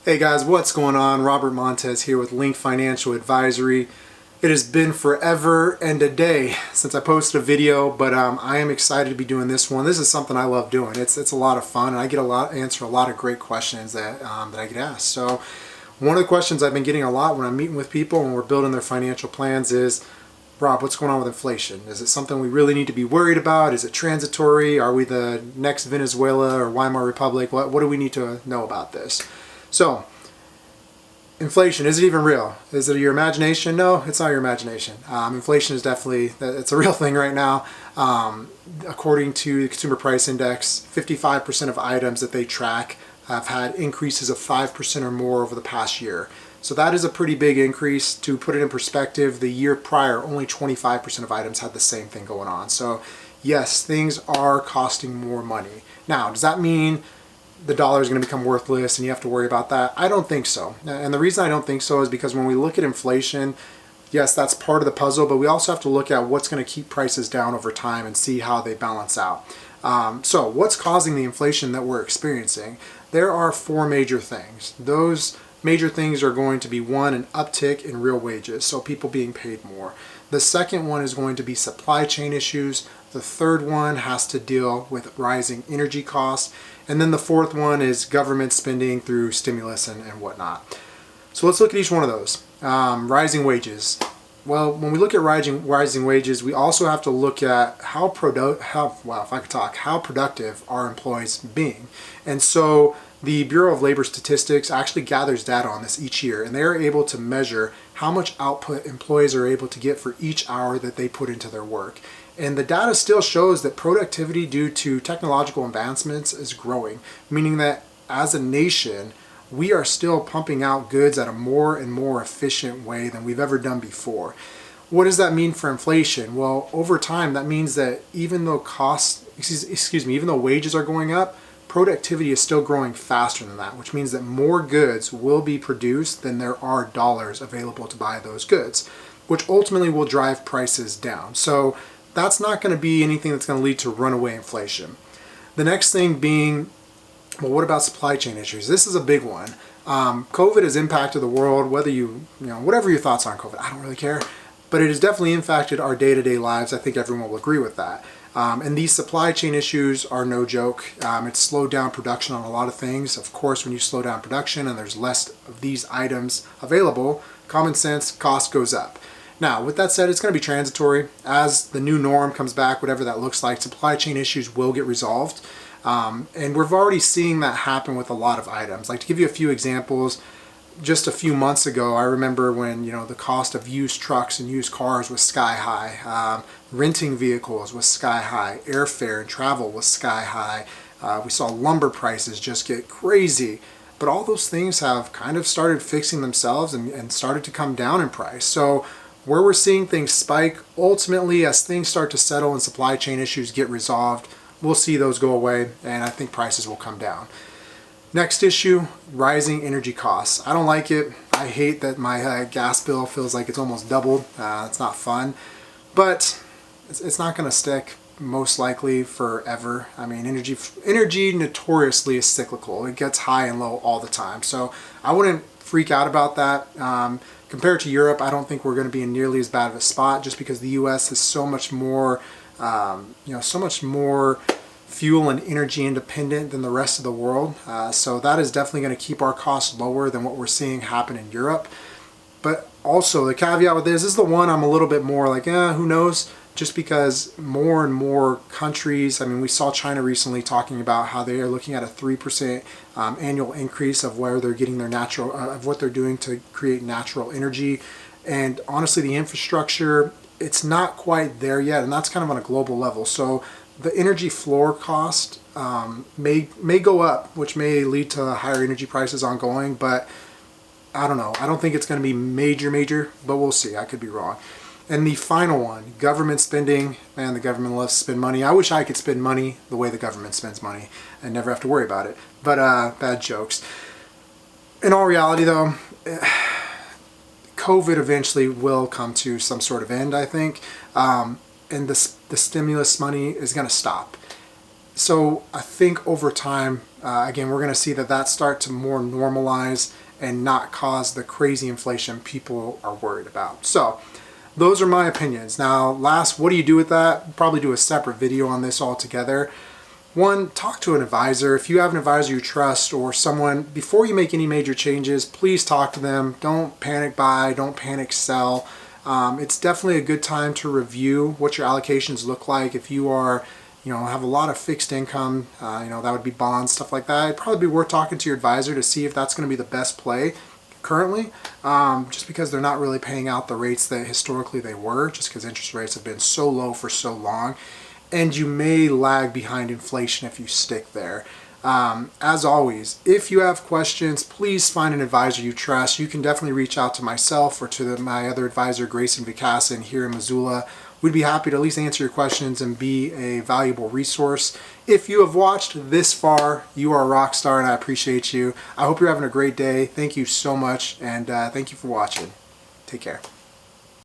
Hey guys, what's going on? Robert Montez here with Link Financial Advisory. It has been forever and a day since I posted a video, but I am excited to be doing this one. This is something I love doing. It's a lot of fun, and I get answer a lot of great questions that I get asked. So one of the questions I've been getting a lot when I'm meeting with people and we're building their financial plans is, Rob, what's going on with inflation? Is it something we really need to be worried about? Is it transitory? Are we the next Venezuela or Weimar Republic? What do we need to know about this? So, inflation, is it even real? Is it your imagination? No, it's not your imagination. Inflation is definitely, it's a real thing right now. According to the Consumer Price Index, 55% of items that they track have had increases of 5% or more over the past year. So that is a pretty big increase. To put it in perspective, the year prior, only 25% of items had the same thing going on. So yes, things are costing more money. Now, does that mean the dollar is going to become worthless and you have to worry about that? I don't think so. And the reason I don't think so is because when we look at inflation, yes, that's part of the puzzle, but we also have to look at what's going to keep prices down over time and see how they balance out. So what's causing the inflation that we're experiencing? There are four major things. Those major things are going to be, one, an uptick in real wages, so people being paid more. The second one is going to be supply chain issues. The third one has to deal with rising energy costs. And then the fourth one is government spending through stimulus and whatnot. So let's look at each one of those. Rising wages. Well, when we look at rising wages, we also have to look at how productive our employees being. And so the Bureau of Labor Statistics actually gathers data on this each year, and they are able to measure how much output employees are able to get for each hour that they put into their work. And the data still shows that productivity due to technological advancements is growing, meaning that as a nation, we are still pumping out goods at a more and more efficient way than we've ever done before. What does that mean for inflation? Well, over time, that means that even though even though wages are going up, productivity is still growing faster than that, which means that more goods will be produced than there are dollars available to buy those goods, which ultimately will drive prices down. So that's not going to be anything that's going to lead to runaway inflation. The next thing being, well, what about supply chain issues? This is a big one. COVID has impacted the world, whether whatever your thoughts on COVID, I don't really care, but it has definitely impacted our day-to-day lives. I think everyone will agree with that. And these supply chain issues are no joke. It's slowed down production on a lot of things. Of course, when you slow down production and there's less of these items available, common sense, cost goes up. Now, with that said, it's going to be transitory. As the new norm comes back, whatever that looks like, supply chain issues will get resolved. And we're already seeing that happen with a lot of items. Like, to give you a few examples, just a few months ago, I remember when the cost of used trucks and used cars was sky high. Renting vehicles was sky high. Airfare and travel was sky high. We saw lumber prices just get crazy. But all those things have kind of started fixing themselves and started to come down in price. So where we're seeing things spike, ultimately as things start to settle and supply chain issues get resolved, we'll see those go away, and I think prices will come down. Next issue, rising energy costs. I don't like it. I hate that my gas bill feels like it's almost doubled. It's not fun, but it's not going to stick most likely forever. I mean, energy notoriously is cyclical. It gets high and low all the time. So I wouldn't freak out about that. Compared to Europe, I don't think we're going to be in nearly as bad of a spot, just because the U.S. is so much more, fuel and energy independent than the rest of the world. So that is definitely going to keep our costs lower than what we're seeing happen in Europe. But also the caveat with this is the one I'm a little bit more like, who knows? Just because more and more countries, I mean, we saw China recently talking about how they are looking at a 3% annual increase of where they're getting their of what they're doing to create natural energy. And honestly, the infrastructure, it's not quite there yet, and that's kind of on a global level. So the energy floor cost may go up, which may lead to higher energy prices ongoing, but I don't know. I don't think it's going to be major, but we'll see. I could be wrong. And the final one, government spending. Man, the government loves to spend money. I wish I could spend money the way the government spends money and never have to worry about it. But bad jokes. In all reality, though, COVID eventually will come to some sort of end, I think. And the stimulus money is going to stop. So I think over time, again, we're going to see that start to more normalize and not cause the crazy inflation people are worried about. So those are my opinions. Now, what do you do with that? We'll probably do a separate video on this altogether. One, talk to an advisor. If you have an advisor you trust or someone, before you make any major changes, please talk to them. Don't panic buy, don't panic sell. It's definitely a good time to review what your allocations look like. If you are, have a lot of fixed income, that would be bonds, stuff like that. It'd probably be worth talking to your advisor to see if that's going to be the best play currently, just because they're not really paying out the rates that historically they were, just because interest rates have been so low for so long. And you may lag behind inflation if you stick there. As always, if you have questions, please find an advisor you trust. You can definitely reach out to myself or to my other advisor, Grayson Vicasin, here in Missoula. We'd be happy to at least answer your questions and be a valuable resource. If you have watched this far, you are a rock star and I appreciate you. I hope you're having a great day. Thank you so much, and thank you for watching. Take care.